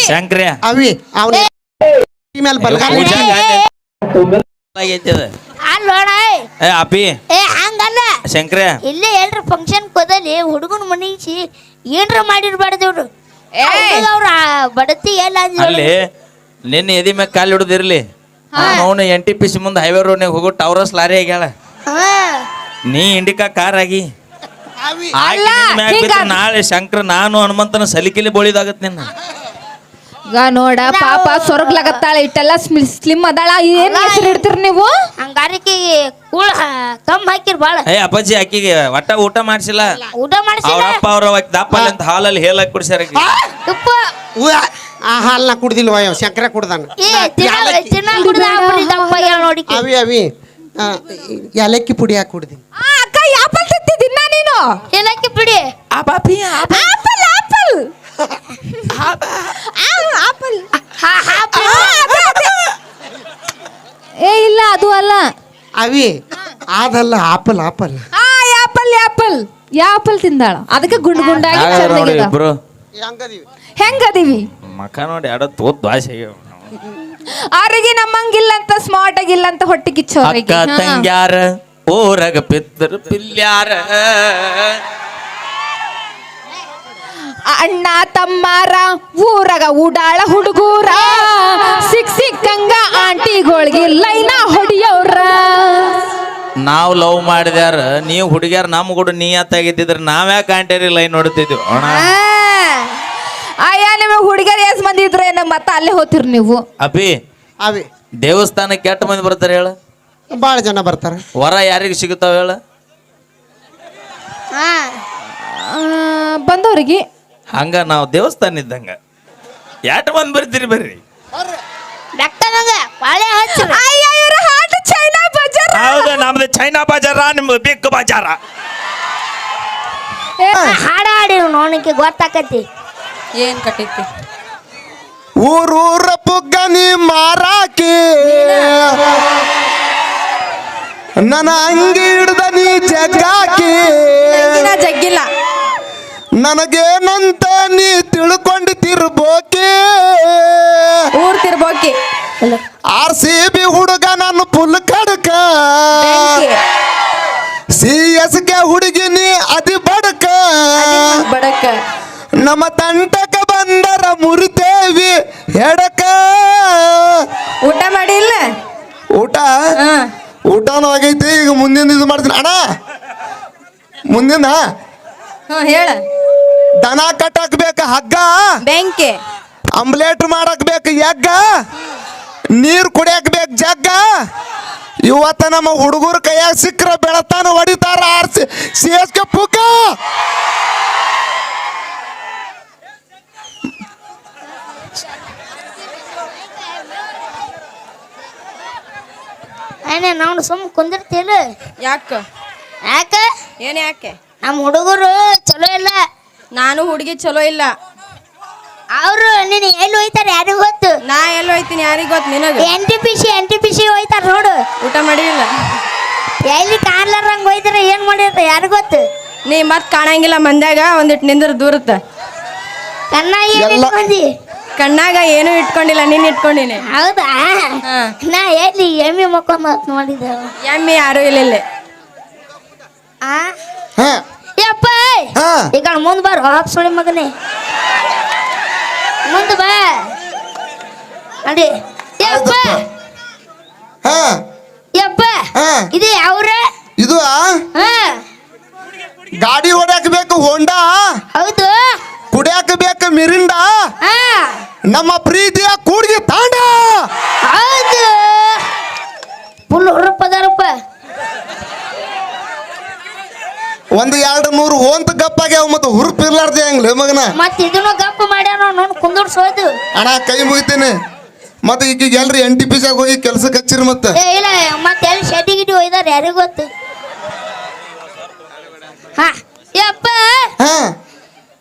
ಶಂಕ್ರ ಅವಿ ಅವನ ಮೇಲೆ ಬಲಗಾಲ ಅಲ್ಲೋಣ ಅಪಿ ಹಂಗಲ್ಲ ಶಂಕ್ರ ಇಲ್ಲೇ ಎಲ್ರ ಫಂಕ್ಷನ್ ಕೋದಲ್ಲಿ ಹುಡುಗನ ಮನಿಸಿ ಏನ್ರ ಮಾಡಿರ್ಬಾರ್ದು ಇವ್ರು ಅವ್ರ ಬಡತಿ ಎಲ್ಲ ಅಲ್ಲಿ ನಿನ್ನ ಎದಿ ಮ್ಯಾಗ ಕಾಲು ಹಿಡಿದಿರ್ಲಿ ಅವನು NTPC ಮುಂದೆ ಹೈವೇ ರೋಡ್ನಾಗ ಹೋಗೋ ಟವರಸ್ ಲಾರಿ ಆಗ್ಯಾಳ ನೀ ಇಂಡಿಕಾ ಕಾರ್ ಆಗಿ ನಾಳೆ ಶಂಕರ ನಾನು ಹನುಮಂತನ ಸಲಿಕಿಲಿ ಬೋಳಿದಾಗತ್ ನಿನ್ನ ಈಗ ನೋಡ ಪಾಪ ಸೊರಗ್ಲಾಗತ್ತಾಳ ಇಟ್ಟೆಲ್ಲ ಸ್ಲಿಮ್ ಅದಾಳ ಏನ್ ಹೆಸರು ಇಡ್ತೀರಿ ನೀವು ಹಂಗಾರಿಕೆ ಕೂಳ ಕಮ್ ಹಾಕಿರ್ ಬಾಳ ಅಪ್ಪಾಜಿ ಆಕಿಗೆ ಒಟ್ಟ ಊಟ ಮಾಡ್ಸಿಲ್ಲ ಊಟ ಮಾಡಿಸಿಲ್ಲ ಅವ್ರಪ್ಪ ಅವ್ರ ದಪ್ಪ ಅಂತ ಹಾಲಲ್ಲಿ ಹೇಳಕ್ ಕುಡಿಸ್ಯಾರ ತುಪ್ಪ ಆ ಹಾಲ್ನ ಕುಡ್ದಿಲ್ವ ಶಂಕರ ಕುಡ್ದಾನ ನೋಡಿ ಅವಿ ಅವಿ ಏಲಕ್ಕಿ ಪುಡಿ ಹಾಕಿ ಕುಡ್ದೀನಿ ಅಕ್ಕ ಆಪಲ್ ತಿಂತಿದ್ದಿನ ನೀನು ಏಲಕ್ಕಿ ಪುಡಿ ಆಪಲ್ ಆಪಲ್ ಏ ಇಲ್ಲ ಅದು ಅಲ್ಲ ಅವಿ ಅದಲ್ಲ apple apple apple apple apple ತಿಂದಾಳ ಅದಕ್ಕೆ ಗುಂಡ್ ಗುಂಡಾಗಿ ಇಬ್ರು ಹೆಂಗದೀವಿ ಮಕ ನೋಡಿ ಆಡೋ ತೋತ್ ದ್ವಾಸೆ ಅವ್ರಿಗೆ ನಮ್ಮಂಗಿಲ್ಲ ಅಂತ ಸ್ಮಾರ್ಟ್ ಆಗಿಲ್ಲ ಅಂತ ಹೊಟ್ಟೆ ಕಿಚ್ಚೋ ಅಕ್ಕ ತಂಗ್ಯಾರ ಓರಗ ಪಿತ್ರ ಪಿಲ್ಯಾರ ಅಣ್ಣ ತಮ್ಮಾರ ಊರಾಗ ಉಡಾಳ ಹುಡುಗೂರ ಸಿಕ್ಕಂಗ ಆಂಟಿಗಳಿಗೆ ಲೈನ ಹೊಡಿಯೋರ ನಾವ್ ಲವ್ ಮಾಡಿದ್ಯಾರ ನೀವು ಹುಡುಗ್ಯಾರ ನಮ್ ಕೂಡ ನೀಯತ್ತಾಗಿದ್ದಿದ್ರ ನಾವ್ಯಾಕೆ ಆಂಟೇರಿ ಲೈನ್ ನೋಡ್ತಿದ್ವಿ ಅಯ್ಯ ನಿಮಗೆ ಹುಡುಗರು ಎಸ್ ಮಂದಿ ಇದ್ರೆ ಮತ್ತೆ ಅಲ್ಲೇ ಹೋಗ್ತಿರ್ ನೀವು ಅಪಿ ಅವಿ ದೇವಸ್ಥಾನಕ್ಕೆ ಕೆಟ್ಟ ಮಂದಿ ಬರ್ತಾರೆ ಹೇಳ ಭಾಳ ಜನ ಬರ್ತಾರೆ ವರ ಯಾರಿಗೆ ಸಿಗುತ್ತಾವ ಹೇಳ ಬಂದವ್ರಿಗೆ ಹಂಗ ನಾವು ದೇವಸ್ಥಾನ ಇದ್ದಂಗ ಎಟ್ ಮಂದಿ ಬರ್ತೀರಿ ಬರ್ರಿ ಹೌದು ನಮ್ದು ಚೈನಾ ಬಜಾರ ನಿಮ್ದು ಬಿಗ್ ಬಜಾರ ಹಾಡಾಡಿ ನೋಡಕ್ಕೆ ಗೊತ್ತಾಕತಿ ಏನ್ ಕಟ್ಟೈತಿ ಊರೂರ ಪುಗ್ಗನಿ ಮಾರಾಕಿ ನನ್ನ ಅಂಗಿ ಹಿಡ್ದ ನೀ ಜಗ್ಗಾಕಿ ಜಗ್ಗಿಲ್ಲ ನನಗೇನಂತ ನೀ ತಿಳ್ಕೊಂಡಿರ್ಬೋಕೆ ಊರ್ ತಿರ್ಬೋಕಿ RCB ಹುಡುಗ ನಾನು ಫುಲ್ ಕಡಕ CSK ಹುಡುಗಿ ನೀ ಅದಿ ಬಡಕ ಬಡಕ ನಮ್ಮ ತಂಟಕ ಬಂದರ ಮುರಿತೇವಿ ಎಡಕ ಊಟ ಮಾಡಿಲ್ಲ ಊಟನೂ ಆಗೈತಿ ಈಗ ಮುಂದಿನ ಇದು ಮಾಡ್ತೀನಿ ಅಣ್ಣ ಮುಂದಿನ ಹೇಳ ದನ ಕಟ್ಟಕ್ ಬೇಕ ಹಗ್ಗ ಬೆಂಕಿ ಆಮ್ಲೆಟ್ ಮಾಡಕ್ ಬೇಕು ಎಗ್ಗ ನೀರ್ ಕುಡಿಯಕ್ ಬೇಕು ಜಗ್ಗ ಇವತ್ತ ನಮ್ಮ ಹುಡುಗರ ಕೈಯಾಗ ಸಿಕ್ಕ್ರ ಬೆಳತಾನ ಹೊಡಿತಾರ CSK ಪುಗ್ಗ ನಾವು ಸುಮ್ ಕುಂದಿರ್ತಿಲ್ಲ ಯಾಕ ನಮ್ಮ ಹುಡುಗರು ಚಲೋ ಇಲ್ಲ ನಾನು ಹುಡುಗಿ ಚಲೋ ಇಲ್ಲ ಅವರು ನೀನು ಎಲ್ಲಿ ಹೋಯ್ತಾರೆ ಯಾರಿಗೂ ಗೊತ್ತು ನಾ ಎಲ್ಲಿ ಹೋಯ್ತೀನಿ ಯಾರಿಗ ಗೊತ್ತು ನಿನಗೆ NTPC ಹೋಯ್ತಾರ ನೋಡು ಊಟ ಮಾಡಿಲ್ಲ ಎಲ್ಲಿ ಕಾಣ್ಲಾರಂಗ ಹೋಯ್ತಾರೆ ಏನ್ ಮಾಡಿರ್ತ ಯಾರಿಗೂ ಗೊತ್ತು ನೀ ಮತ್ ಕಾಣಂಗಿಲ್ಲ ಮಂದ್ಯಾಗ ಒಂದಿಟ್ಟು ನಿಂದ್ರ ದೂರತ್ತ ಕಣ್ಣಾಗ ಏನು ಇಟ್ಕೊಂಡಿಲ್ಲ ನೀನ್ ಇಟ್ಕೊಂಡಿನಿ ಹೌದಾ ನಾ ಎಲ್ಲಿ ಎಮ್ಮಿ ಮಕ್ಕೊಂಡ್ ನೋಡಿದ ಎಮ್ಮಿ ಯಾರು ಇಲ್ಲ ಯಪ್ಪ ಈಗ ಮುಂದ್ ಬಾರ ಹಾಪ್ ಸುಳಿ ಮಗನೇ ಮುಂದ್ ಬಾ ಅಡಿ ಯಪ್ಪ ಯಪ್ಪ ಇದು ಅವ್ರ ಇದು ಗಾಡಿ ಹೊಡ್ಯಾಕ ಬೇಕು ಹೋಂಡಾ ಹೌದು ಕುಡಿಯಾಕ ಬೇಕು ಮಿರಿಂಡ ನಮ್ಮ ಪ್ರೀತಿಯ ಕೂಡ್ಗಿ ತಾಂಡ ಹೌದು ಫುಲ್ ಹುರುಪದಾರಪ್ಪ ಒಂದು 200 ಓಂತ ಗಪ್ಪಾಗ್ಯಾವ ಮತ್ತೆ ಹುರುಪ್ ಇರ್ಲಾರ್ದೆ ಹೆಂಗ್ಲಿ ಮಗನ ಮತ್ತೆ ಇದನ್ನು ಗಪ್ಪ ಮಾಡ್ಯಾರ ನೋಡ್ ಕುಂದರ್ಸೋದು ಅಣ್ಣ ಕೈ ಮುಗಿತೇನೆ ಮತ್ತೆ ಈಗ ಎಲ್ರಿ NTPC ಹೋಗಿ ಕೆಲ್ಸಕ್ಕೆ ಹಚ್ಚಿರಿ ಮತ್ತೆ ಇಲ್ಲ ಮತ್ತೆ ಎಲ್ಲಿ ಶೆಡ್ಡಿ ಗಿಡ್ಡಿ ಹೋಯ್ದಾರ ಯಾರಿಗೂ ಗೊತ್ತು ಯಪ್ಪ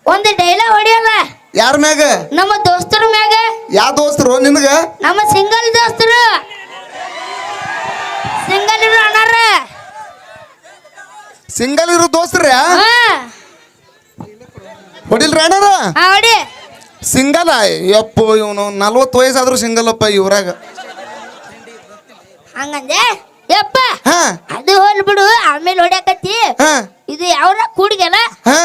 ಒಂದು ಡೈಲಾಗ್ ಹೊಡಿಯಲ್ಲ ಯಾರ ಮ್ಯಾಗ ನಮ್ಮ ದೋಸ್ತರ ಮ್ಯಾಗ ಯಾವ ದೋಸ್ತರು ನಿನಗ ನಮ್ಮ ಸಿಂಗಲ್ ದೋಸ್ತರು ಸಿಂಗಲ್ ಇರೋ ಅಣ್ಣಾರ ಸಿಂಗಲ್ ಇರೋ ದೋಸ್ತ್ರ ಹೊಡಿಲ್ರಿ ಅಣ್ಣಾರ ಹೊಡಿ ಸಿಂಗಲ್ ಯಪ್ಪು ಇವನು 40 ವಯಸ್ಸಾದ್ರೂ ಸಿಂಗಲ್ ಅಪ್ಪ ಇವ್ರಾಗ. ಹಂಗಂದೆ ಯಪ್ಪ ಹಾ ಅದು ಹೋಲ್ ಬಿಡು, ಆಮೇಲೆ ಹೊಡ್ಯಾಕತ್ತಿ. ಹಾ ಇದು ಯಾವ್ರ ಕೂಡಿಗೆಲ್ಲ ಹಾ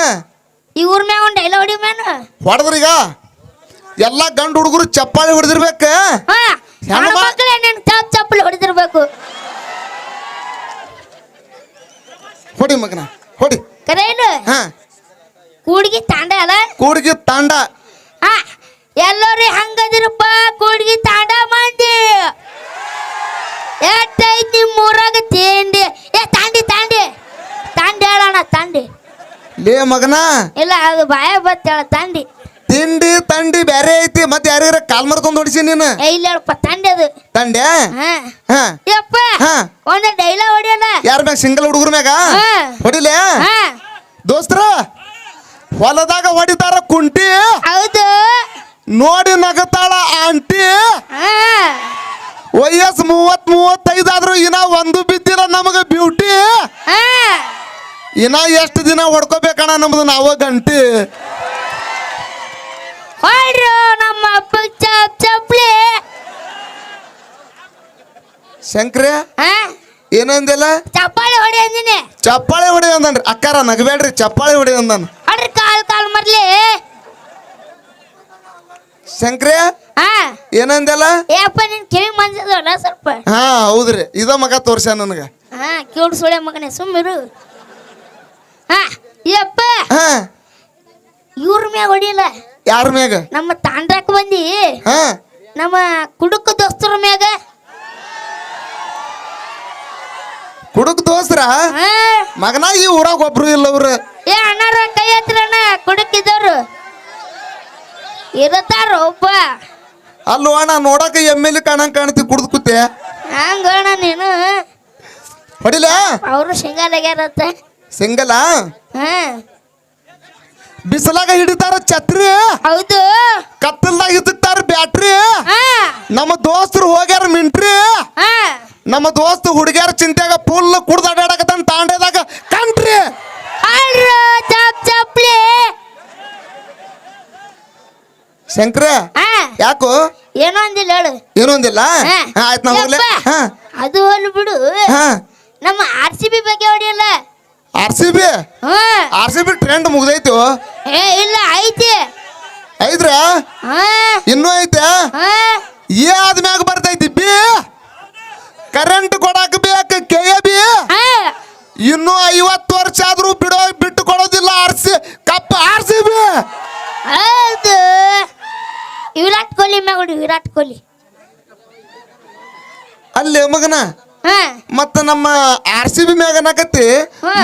ಈ ಊರ್ ಮ್ಯಾಗ ಒಂದ್ ಡೈಲ ಹೊಡಿ ಮ್ಯಾನು. ಹೊಡೆದ್ರೀಗ ಎಲ್ಲಾ ಗಂಡು ಹುಡುಗರು ಚಪ್ಪಾಳಿ ಹೊಡೆದಿರ್ಬೇಕ. ಮಕ್ಕಳೇ ನೀನ್ ಚಪ್ಪಲಿ ಹೊಡೆದಿರ್ಬೇಕು. ಹೊಡಿ ಮಗನ ಹೊಡಿ. ಕರೇನು ಹಾ ಕೂಡ್ಗಿ ತಾಂಡ ಅಲ್ಲ, ಕೂಡ್ಗಿ ತಾಂಡ. ಹಾ ಎಲ್ಲರೂ ಹಂಗದಿರಪ್ಪ ಕೂಡ್ಗಿ ತಾಂಡ ಮಂದಿ. ಎಷ್ಟೈತಿ ನಿಮ್ ಊರಾಗ ತಿಂಡಿ? ತಾಂಡಿ ತಾಂಡಿ ತಾಂಡಿ ಹೇಳೋಣ ತಾಂಡಿ. ಲೇ ಮಗನ ಇಲ್ಲ ಅದು ಬಾಯ ಬತ್ತೇಳ ತಾಂಡಿ. ತಿಂಡಿ ತಂಡಿ ಬ್ಯಾರೆ ಐತಿ. ಮತ್ತೆ ಯಾರ್ಯಾರ ಕಾಲ್ ಮರ್ಕೊಂಡ್ ಹೊಡಿಸಿ ನೀನು? ಇಲ್ಲ ಹೇಳಪ್ಪ ತಾಂಡಿ ಅದು. ತಂಡ್ಯಾ? ಹಾ ಹಾ ಯಪ್ಪ ಹಾ ಒಂದ್ ಡೈಲಾಗ್ ಹೊಡಿಯಲ್ಲ. ಯಾರ ಮ್ಯಾಗ? ಸಿಂಗಲ್ ಹುಡುಗರ ಮ್ಯಾಗ ಹಾ. ಹೊಡಿಲೇ ಹಾ ದೋಸ್ತ್ರ. ಹೊಲದಾಗ ಹೊಡಿತಾರ ಕುಂಟಿ, ಹೌದು. ನೋಡಿ ನಗತಾಳ ಆಂಟಿ. ಹಾ ವಯಸ್ಸು 30-35 ಆದ್ರೂ ಇನ್ನ ಒಂದು ಬಿದ್ದಿಲ್ಲ ನಮಗ ಬ್ಯೂಟಿ. ಹಾ ಇನ್ನ ಎಷ್ಟು ದಿನ ಹೊಡ್ಕೋಬೇಕಣ್ಣ ನಮ್ದು ನಾವ ಗಂಟಿ. ಹೊಡ್ರು ನಮ್ಮ ಅಪ್ಪ ಚಪ್ಲಿ. ಶಂಕ್ರ ಹಾ ಏನಂದಿಲ್ಲ? ಚಪ್ಪಾಳಿ ಹೊಡಿ ಅಂದಿನಿ. ಚಪ್ಪಾಳೆ ಹೊಡಿ ಅಂದನ್ರಿ. ಅಕ್ಕಾರ ನಗಬೇಡ್ರಿ, ಚಪ್ಪಾಳೆ ಹೊಡಿ ಅಂದನ್. ಹೊಡ್ರಿ ಕಾಲ್ ಮರ್ಲಿ. ಶಂಕ್ರ ಹಾ ಏನಂದಿಲ್ಲ? ಏಪ್ಪ ನಿನ್ ಕಿವಿ ಮಂಜದಲ್ಲ ಸ್ವಲ್ಪ. ಹಾ ಹೌದ್ರಿ, ಇದ ಮಗ ತೋರ್ಸ ನನಗ. ಹಾ ಕಿವುಡ್ ಸುಳೆ ಮಗನೇ ಸುಮ್ಮಿರು. ಹಾ ಯಪ್ಪ ಹಾ ಇವ್ರ ಮ್ಯಾಗ ಹೊಡಿಯಲ್ಲ, ಯಾರ ಮ್ಯಾಗ? ನಮ್ಮ ತಾಂಡಾಕ್ ಬಂದಿ ಹಾ ನಮ್ಮ ಕುಡುಕ ದೋಸ್ತರ ಮ್ಯಾಗ. ಕುಡುಕ್ ದೋಸ್ತ್ರ ಹಾ ಮಗನ ಈ ಊರಾಗ ಒಬ್ರು ಇಲ್ಲ ಅವ್ರ. ಏ ಅಣ್ಣಾರ ಕೈ ಹತ್ರಣ್ಣ ಕುಡುಕಿದವ್ರು ಇರತಾರ ಒಬ್ಬ. ಅಲ್ಲೋ ಅಣ್ಣ ನೋಡಕ ಎಮ್ಮೆಲಿ ಕಾಣಂಗ್ ಕಾಣ್ತಿ ಕುಡ್ದು ಕೂತೆ. ಹಂಗಣ್ಣ ನೀನು ಹೊಡಿಲ? ಅವರು ಸಿಂಗಲಾಗ್ಯಾರತ್ತ. ಸಿಂಗಲ ಹಾ ಬಿಸಿಲಾಗ ಹಿಡಿತಾರ ಛತ್ರಿ, ಹೌದು. ಕತ್ತಲ್ದಾಗ ಇದ್ದಾರ ಬ್ಯಾಟ್ರಿ. ಹಾ ನಮ್ಮ ದೋಸ್ತರು ಹೋಗ್ಯಾರ ಮಿಂಟ್ರಿ. ಹಾ ನಮ್ಮ ದೋಸ್ತ ಹುಡುಗ್ಯಾರ ಚಿಂತೆಗ ಫುಲ್ ಕುಡ್ದು ಅಡ್ಯಾಡಕತ್ತಾನ ತಾಂಡೆದಾಗ ಕಂಟ್ರಿ. ಅಲ್ರ ಚಪ್ಲಿ. ಶಂಕ್ರ ಹಾ ಯಾಕೋ ಏನೋ ಅಂದಿಲ್ಲ ಹೇಳು. ಏನು ಅಂದಿಲ್ಲ? ಆಯ್ತು ನಾ ಹೋಗ್ಲೆ. ಯಪ್ಪ, ಹಾ ಅದು ಹೋಲ್ ಬಿಡು. ಹಾ ನಮ್ಮ RCB ಬಗ್ಗೆ ಹೊಡಿಯಲ್ಲ. RCB ಹಾ RCB ಟ್ರೆಂಡ್ ಮುಗ್ದೈತು. ಏ ಇಲ್ಲ ಐತಿ. ಐದ್ರ ಹಾ ಇನ್ನೂ ಐತೆ. ಹಾ ಏ ಆದ್ಮ್ಯಾಗ ಬರ್ತೈತಿ ಬಿ. ಕರೆಂಟ್ ಕೊಡಾಕ ಬೇಕು KAB. ಹಾ ಇನ್ನೂ 50 ವರ್ಷ ಆದ್ರೂ ಬಿಟ್ಟು ಕೊಡೋದಿಲ್ಲ ಕಪ್ RCB. ಹೌದು. ವಿರಾಟ್ ಕೊಹ್ಲಿ ಮ್ಯಾಗ ಹೊಡಿ, ವಿರಾಟ್ ಕೊಹ್ಲಿ. ಅಲ್ಲಿ ಮಗನ ಹಾ ಮತ್ತ ನಮ್ಮ RCB ಮ್ಯಾಗ ಅನ್ನಕತ್ತಿ.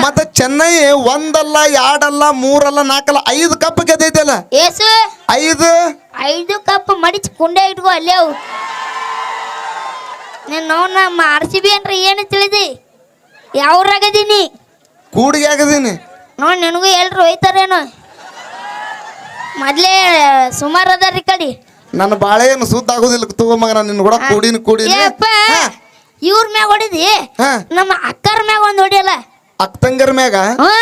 ಮತ್ತ ಚೆನ್ನೈ ಒಂದಲ್ಲ 2 ಅಲ್ಲ 3 ಅಲ್ಲ 4 ಅಲ್ಲ 5 ಕಪ್ ಗೆದ್ದೈತಲ್ಲ. ಏಸು 5 ಕಪ್ ಮಡಿಚ್ ಕುಂಡೆ ಇಟ್ಕೋ ಅಲ್ಲೇ ಅವು. ನೀನು ನಮ್ಮ RCB ಅಂದ್ರೆ ಏನು ತಿಳಿದಿ? ಯಾವ್ರಾಗದೀನಿ ಕೂಡಿಗೆ ಆಗದೀನಿ ನೋಡಿ. ನಿನಗೂ ಎಲ್ರು ಒಯ್ತಾರೇನು? ಮೊದ್ಲೇ ಸುಮಾರು ಅದಾರಿ ಕಡಿ. ನನ್ನ ಬಾಳೆ ಏನು ಸುದ್ದ ಆಗೋದಿಲ್ಲ ತಗೋ ಮಗನ. ನಿನ್ನ ಕೂಡ ಕೂಡಿನ ಏಪ್ಪ ಇವ್ರ ಮ್ಯಾಗ ಹೊಡಿದಿ, ಹಾ ನಮ್ಮ ಅಕ್ಕರ ಮ್ಯಾಗ ಒಂದ್ ಹೊಡಿಯಲ್ಲ. ಅಕ್ಕಂಗರ ಮ್ಯಾಗ ಹಾ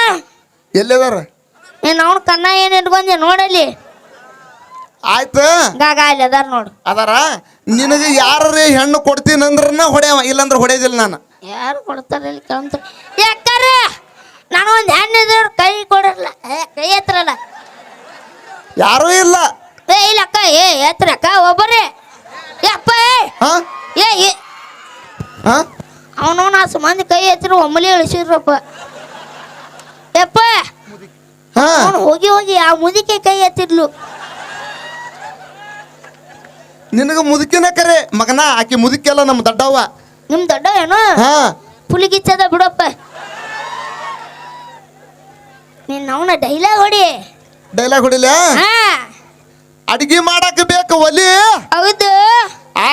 ಎಲ್ಲಿದಾರ? ನೀನು ಅವ್ನ ಕನ್ನ ಏನ್ ಇಟ್ಕೊಂಡಿ ನೋಡಲ್ಲಿ. ಆಯ್ತು ಗಾಗ ಅಲ್ಲಿ ಅದಾರ ನೋಡು. ಅದಾರ. ನಿನಗೆ ಯಾರೇ ಹೆಣ್ಣು ಕೊಡ್ತೀನಂದ್ರನ ಹೊಡೆಯವ, ಇಲ್ಲಂದ್ರೆ ಹೊಡೆಯೋದಿಲ್ಲ ನಾನು. ಯಾರು ಕೊಡ್ತಾರ ಇಲ್ಲಿ ಕಳ್ತಾರೆ ಯಾಕಾರ? ನಾನು ಒಂದು ಹೆಣ್ಣಿದ್ರು ಕೈ ಕೊಡಲ್ಲ, ಕೈ ಎತ್ತರಲ್ಲ. ಯಾರೂ ಇಲ್ಲ. ಇಲ್ಲ ಅಕ್ಕ, ಎತ್ತರ ಅಕ್ಕ ಒಬ್ಬರೇ. ಯಪ್ಪ ಹಾ ಏ ಹಾ ಅವನು ನಾಸು ಮಂದಿ ಕೈ ಎತ್ತಿರು ಒಮ್ಮಲಿ ಇಳಿಸಿದ್ರಪ್ಪ. ಯಪ್ಪ ಹಾ ಅವನು ಹೋಗಿ ಆ ಮುದಿಕೆ ಕೈ ಎತ್ತಿದ್ಲು. ನಿನಗ ಮುದುಕಿನ ಕರೆ ಮಗನ. ಆಕಿ ಮುದುಕಿಯಲ್ಲ, ನಮ್ಮ ದಡ್ಡವ್ವ. ನಿಮ್ ದೊಡ್ಡ ಏನು ಹಾ ಪುಲಿಗಿಚ್ಚದ ಬಿಡಪ್ಪ. ನೀನ್ ಅವನ ಡೈಲಾಗ್ ಹೊಡಿ. ಡೈಲಾಗ್ ಹೊಡಿಲ? ಹಾ ಅಡಿಗೆ ಮಾಡಕ್ ಬೇಕು ಒಲಿ. ಹೌದು.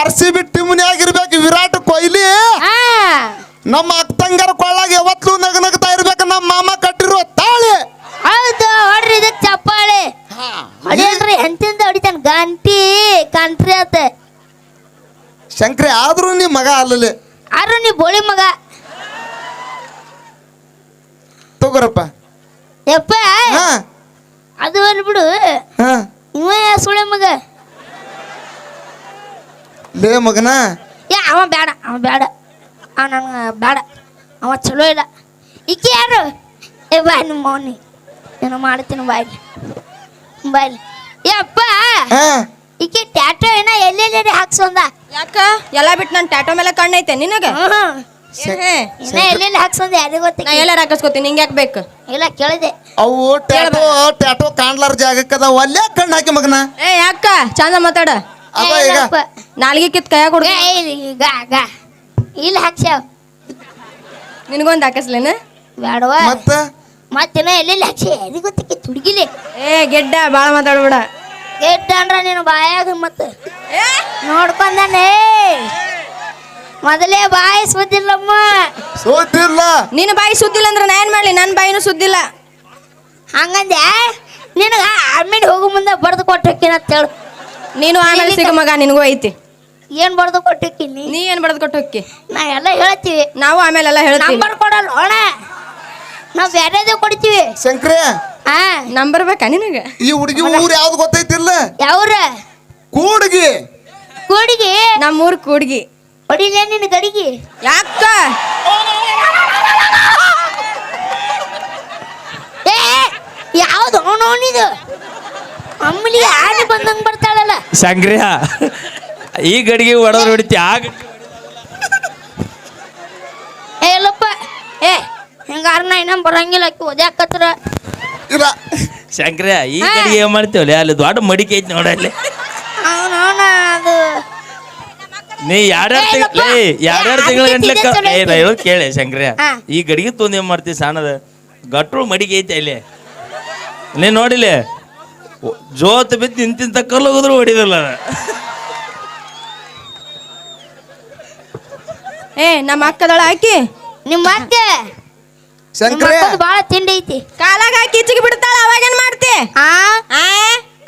RCB ಟೀಮ್ನ್ಯಾಗಿರ್ಬೇಕು ವಿರಾಟ್ ಕೊಹ್ಲಿ. ಹಾ ನಮ್ಮ ಅಕ್ಕಂಗರ ಕೊಳ್ಳಾಗ ಯಾವತ್ತೂ ನಗನಗ್ತಾ ಇರ್ಬೇಕು ನಮ್ಮ ಮಾಮ ಕಟ್ಟಿರೋ ತಾಳಿ. ಹೌದು. ಹೊಡ್ರಿ ಇದಕ್ಕೆ ಚಪ್ಪಾಳೆ ಹೊಡಿಯಲ್ರಿ. ಎಂತಿಂದ ಹೊಡಿತಾನ ಗಂಟಿ ಕಂಟ್ರಿ ಆತ. ಶಂಕ್ರೆ ಆದ್ರೂ ನೀ ಮಗ ಅಲ್ಲಲ್ಲಿ. ಆರು ನೀ ಬೋಳಿ ಮಗ. ತಗೋರಪ್ಪ. ಯಪ್ಪ ಹಾ ಅದು ಅಲ್ಲಿ ಬಿಡು. ಹಾ ಇವ ಸುಳೆ ಲೇ ಮಗನ ಏ ಅವ ಬೇಡ ಅವ ನಂಗೆ ಬೇಡ ಅವ ಚಲೋ ಇಲ್ಲ ಈಕೆ ಯಾರು ಏ ಬಾ ನಿಮ್ಮ ಮೌನಿ ಏನೋ ಮಾಡ್ತೀನಿ ಬಾಯ್ಲಿ ಏ ಅಪ್ಪ ಹಾ ಈಕೆ ಟ್ಯಾಟೋ ಏನ ಎಲ್ಲೆಲ್ಲಿ ಹಾಕ್ಸೊಂದ ಯಾಕ ಎಲ್ಲ ಬಿಟ್ಟು ನನ್ನ ಟ್ಯಾಟೋ ಮೇಲೆ ಕಣ್ಣೈತೆ ನಿನಗೆ ಇನ್ನ ಎಲ್ಲೆಲ್ಲಿ ಹಾಕ್ಸೊಂದ ಯಾರಿಗೂ ನಾ ಗೊತ್ತಿಲ್ಲ ಎಲ್ಲಾರ ಹಾಕಿಸ್ಕೊತೀನಿ ನಿಂಗೆ ಯಾಕೆ ಬೇಕು ಇಲ್ಲ ಕೇಳಿದೆ ಅವು ಟ್ಯಾಟೋ ಕಾಣ್ಲಾರ ಜಾಗಕ್ಕದ ಒಲ್ಲೆ ಕಣ್ಣು ಹಾಕಿ ಮಗನ ಏ ಯಾಕ ಚಂದ ಮಾತಾಡ ಅದ ಈಗ ನಾಲ್ಗೆ ಕಿತ್ ಕೈಯಾಗ ಕೊಡು ಇಲ್ಲಿ ಹಾಕ್ಸ್ಯಾವ ನಿನಗೊಂದು ಹಾಕಿಸ್ಲೇನ ಬೇಡವಾ ಮತ್ತ ಮತ್ತಿನ್ನ ಎಲ್ಲೆಲ್ಲಿ ಹಾಕ್ಸಿ ಯಾರಿಗೂ ಗೊತ್ತಿಕ್ಕೆ ತುಡುಗಿಲಿ ಏ ಗೆಡ್ಡ ಭಾಳ ಮಾತಾಡ್ಬೇಡ ಗೆಡ್ಡ ಅಂದ್ರ ನೀನು ಬಾಯಾಗ ಮತ್ತೆ ನೋಡ್ಕೊಂಡನೆ ಮೊದಲೇ ಬಾಯಿ ಸುದ್ದಿಲ್ಲಮ್ಮ ಸೋತಿಲ್ಲ ನಿನ್ನ ಬಾಯಿ ಸುದ್ದಿಲ್ಲ ಅಂದ್ರೆ ನಾ ಏನ್ ಮಾಡ್ಲಿ ನನ್ನ ಬಾಯಿನೂ ಸುದ್ದಿಲ್ಲ ಹಂಗಂದೆ ನಿನಗ ಆಮೇಲೆ ಹೋಗು ಮುಂದೆ ಬಡ್ದು ಕೊಟ್ಟು ಹೋಕ್ಕಿನ ಅಂತ ಹೇಳು ನೀನು ಆಮೇಲೆ ಸಿಗ ಮಗ ನಿನಗೂ ಐತಿ ಏನ್ ಬಡ್ದು ಕೊಟ್ಟು ಹೋಕ್ಕಿನಿ ನೀ ಏನ್ ಬಡ್ದು ಕೊಟ್ಟು ಹೋಕ್ಕಿ ನಾ ಎಲ್ಲ ಹೇಳ್ತೀವಿ ನಾವು ಆಮೇಲೆ ಎಲ್ಲ ಹೇಳ್ತೀವಿ ನಂಬರ್ ಕೊಡಲ್ಲ ಅಣ್ಣ ನಾವ್ ಬೇರೆದೇ ಕೊಡ್ತೀವಿ ಶಂಕ್ರೆ ಹಾ ನಂಬರ್ ಬೇಕಾ ನಿನಗೆ ಈ ಹುಡುಗಿ ಊರ್ ಯಾವ್ದು ಗೊತ್ತೈತಿಲ್ಲ ಯಾವ್ರ ಕೂಡ್ಗಿ ಕೂಡಿಗೆ ನಮ್ಮೂರ್ ಕೂಡ್ಗಿ ಹೊಡಿಲೇ ನಿನ್ನ ಗಡಿಗೆ ಯಾಕ ಏ ಯಾವ್ದು ಅವನಿದು ಅಮ್ಮಲಿಗೆ ಆನೆ ಬಂದಂಗ್ ಬರ್ತಾಳಲ್ಲ ಸಂಗ್ರಹ ಈ ಗಡಿಗೆ ಹೊಡೆದ್ರು ಹೊಡಿತಿ ಆ ಏ ಇಲ್ಲಪ್ಪ ಏ ಹೆಂಗಾರ ನಾ ಇನ್ನೂ ಬರಂಗಿಲ್ಲ ಆಕಿ ಓದ್ಯಾಕತ್ರ ಇಲ್ಲ ಶಂಕ್ರಯ ಈ ಗಡಿಗೆ ಏನ್ ಮಾಡ್ತೇವಲ್ಲ ಅಲ್ಲಿ ದೊಡ್ಡ ಮಡಿಕೆ ಐತಿ ನೋಡಲ್ಲಿ ಅವನವನ ಅದು ನೀ ಎರಡೆರಡು ತಿಂಗಳ ಗಂಟ್ಲೆ ಹೇಳೋದು ಕೇಳಿ ಶಂಕ್ರಯ ಹಾ. ಈ ಗಡಿಗೆ ತೊಂದ್ ಏನ್ ಮಾಡ್ತೀವಿ ಸಣ್ಣದ ಗಟ್ರು ಮಡಿಗೆ ಐತಿ ಅಲ್ಲಿ ನೀ ನೋಡಿಲಿ ಜೋತ್ ಬಿದ್ದು ನಿಂತಿಂತ ಕಲ್ಲು ಹೋದ್ರು ಹೊಡಿದಲ್ಲ ಏ ನಮ್ಮ ಅಕ್ಕದಳ ಹಾಕಿ ನಿಮ್ಮ ಅಕ್ಕ ಶಂಕ್ರೆ ಬಾಳ ತಿಂಡಿ ಐತಿ ಕಾಲಾಗ ಹಾಕಿ ಇಚ್ಚಿಗೆ ಬಿಡ್ತಾಳ ಅವಾಗೇನ್ ಮಾಡ್ತಿ ಆ ಆ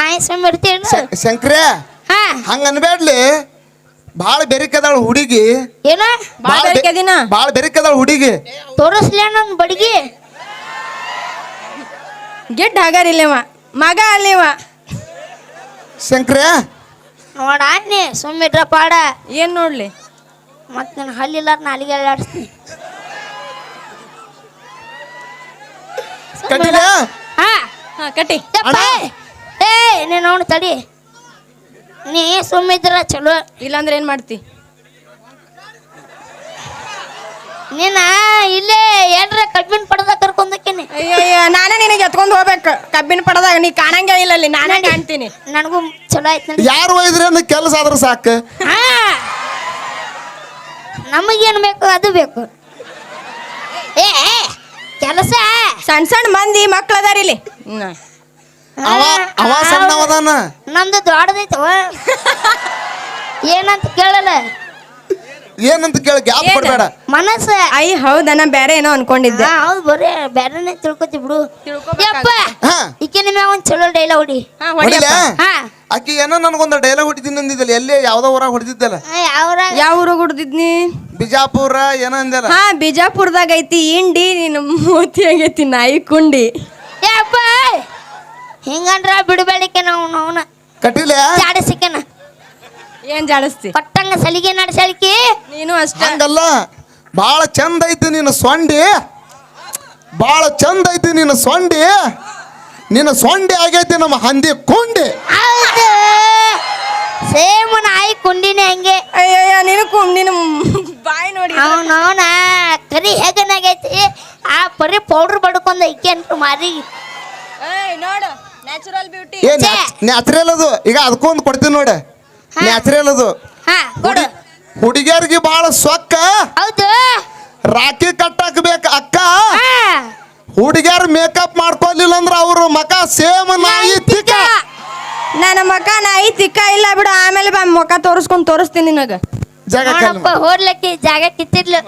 ಆಯ್ಸ ಇಡ್ತೀವಿ ಶಂಕ್ರೆ ಹಾ ಹಂಗ ಅನ್ಬೇಡ್ಲಿ ಬಾಳ ಬೆರಿಕದಾಳ ಹುಡುಗಿ ಏನ ಬಾಳ ಬೆರಕೆ ದಿನ ಬಾಳ ಬೆರಿಕದಾಳ ಹುಡುಗಿ ತೋರಿಸ್ಲೇ ನನ್ ಬಡ್ಗಿ ಗೆಡ್ ಹಾಗಾರಿಲ್ಲವ ಮಗ ಅಲ್ಲಿವ ಶಂಕ್ರೆ ನೋಡ ಅನ್ನಿ ಸುಮ್ಮಿಟ್ರ ಪಾಡ ಏನ್ ನೋಡ್ಲಿ ಮತ್ ನಾನು ಹಲ್ಲಿಲ್ಲ ನಾಲಿಗೆ ಆಡಿಸ್ತೀನಿ ಕಟ್ಟಿಲ ಹಾ ಹಾ ಕಟ್ಟಿ ಯಪ್ಪ ಏ ನೀನು ನೋಡು ತಡಿ ನೀ ಸುಮ್ಮಿದ್ರ ಚಲೋ ಇಲ್ಲಾಂದ್ರೆ ಏನ್ ಮಾಡ್ತಿ ನೀನ ಇಲ್ಲೇ ಏನ್ರ ಕಬ್ಬಿನ ಪಡೆದ ಕರ್ಕೊಂಡಕ್ಕೇನೆ ಅಯ್ಯಯ್ಯ ನಾನೇ ನಿನಗೆ ಎತ್ಕೊಂಡು ಹೋಗ್ಬೇಕು ಕಬ್ಬಿನ ಪಡದಾಗ ನೀ ಕಾಣಂಗೆ ಇಲ್ಲ ಅಲ್ಲಿ ನಾನೇ ಕಾಣ್ತೀನಿ ನನಗೂ ಚಲೋ ಆಯ್ತು ನೋಡಿ ಯಾರು ಒಯ್ದ್ರಿ ಅಂದ್ ಕೆಲಸ ಆದ್ರ ಸಾಕು ಹಾ ನಮಗೇನು ಬೇಕು ಅದು ಬೇಕು ಏ ಕೆಲಸ ಸಣ್ಣ ಸಣ್ಣ ಮಂದಿ ಮಕ್ಳು ಅದಾರ ಇಲ್ಲಿ ಅವ ಸಣ್ಣವದಾನ ನಮ್ದು ದೊಡ್ಡದೈತವ ಏನಂತ ಕೇಳಲ್ಲ ಏನಂತ ಕೇಳಿ ಗ್ಯಾಪ್ ಕೊಡ್ಬೇಡ ಮನಸ್ಸ ಅಯ್ಯ ಹೌದಾ ನಾ ಬೇರೆ ಏನೋ ಅನ್ಕೊಂಡಿದ್ದೆ ಹಾ ಹೌದು ಬರೀ ಬೇರೆನೆ ತಿಳ್ಕೊತಿ ಬಿಡು ಯಪ್ಪ ಹಾ ಈಕಿನ ಮ್ಯಾಗ ಒಂದ್ ಚಲೋ ಡೈಲಾಗ್ ಹೊಡಿ ಹಾ ಹೊಡಿಲ ಹಾ ಆಕಿ ಏನೋ ನನಗೊಂದು ಡೈಲಾಗ್ ಹೊಡಿತೀನಿ ಅಂದಿದ್ದಲ್ಲ ಎಲ್ಲೇ ಯಾವ್ದೋ ಊರಾಗ ಹೊಡೆದಿದ್ದಲ್ಲ ಯಾವ್ರ ಯಾವ ಊರಾಗ ಹುಡ್ದಿದ್ನಿ ಬಿಜಾಪುರ ಏನೋ ಅಂದಲ್ಲ ಹಾ ಬಿಜಾಪುರದಾಗ ಐತಿ ಇಂಡಿ ನೀನು ಮೋತಿ ಆಗೈತಿ ನಾಯಿ ಕುಂಡಿ ಯಪ್ಪ ಹಿಂಗಂದ್ರ ಬಿಡಬೇಡಿಕೆ ನಾವು ಅವನ ಕಟ್ಟಿಲ ಜಾಡಿಸಿಕೆನ ಏನ್ ಜಾಡಿಸ್ತಿ ಕೊಟ್ಟಂಗ ಸಲಿಗೆ ನಡೆಸಲಿಕ್ಕೆ ನೀನು ಅಷ್ಟ ಹಂಗಲ್ಲ ಬಾಳ ಚಂದ ಐತಿ ನಿನ್ನ ಸೊಂಡಿ ಬಾಳ ಚಂದ ಐತಿ ನಿನ್ನ ಸೊಂಡಿ ನಿನ್ನ ಸೊಂಡಿ ಆಗೈತಿ ನಮ್ಮ ಹಂದಿ ಕೊಂಡಿ ಹೌದು ಸೇಮ್ ನಾಯಿ ಕುಂಡಿನೇ ಹಂಗೆ ಅಯ್ಯಯ್ಯ ನೀನು ಬಾಯಿ ನೋಡಿ ಅವನವನ ಕರಿ ಹೇಗನಾಗೈತಿ ಆ ಪರಿ ಪೌಡ್ರ್ ಬಡ್ಕೊಂಡ ಇಕ್ಕೆ ಅಂತ ಮಾರಿ ನೋಡು ನ್ಯಾಚುರಲ್ ಬ್ಯೂಟಿ ಏ ನ್ಯಾಚುರಲ್ ಅದು ಈಗ ಅದಕ್ಕೊಂದು ಕೊಡ್ತೀನಿ ನೋಡ ನ್ಯಾಚುರಲ್ ಅದು ಹಾ ಕೊಡು ಹುಡುಗಿಯರಿಗೆ ಬಾಳ ಸೊಕ್ಕ ಹೌದು ರಾಖಿ ಕಟ್ಟಕ್ ಬೇಕು ಅಕ್ಕ ಹಾ ಹುಡುಗಿಯರ್ ಮೇಕಪ್ ಮಾಡ್ಕೊಲಿಲ್ಲ ಅಂದ್ರ ಅವ್ರ ಮಕ ಸೇಮ್ ನಾಯಿ ತಿಕ್ಕ ನನ್ನ ಮಕ ನಾಯಿ ತಿಕ್ಕ ಇಲ್ಲ ಬಿಡು ಆಮೇಲೆ ಬಾ ಮುಖ ತೋರಿಸ್ತೀನಿ ನಿನಗ ಜಾಗ ನೋಡಪ್ಪ ಹೋಗ್ಲಕ್ಕೆ ಜಾಗ ಕಿತ್ತಿರ್ಲು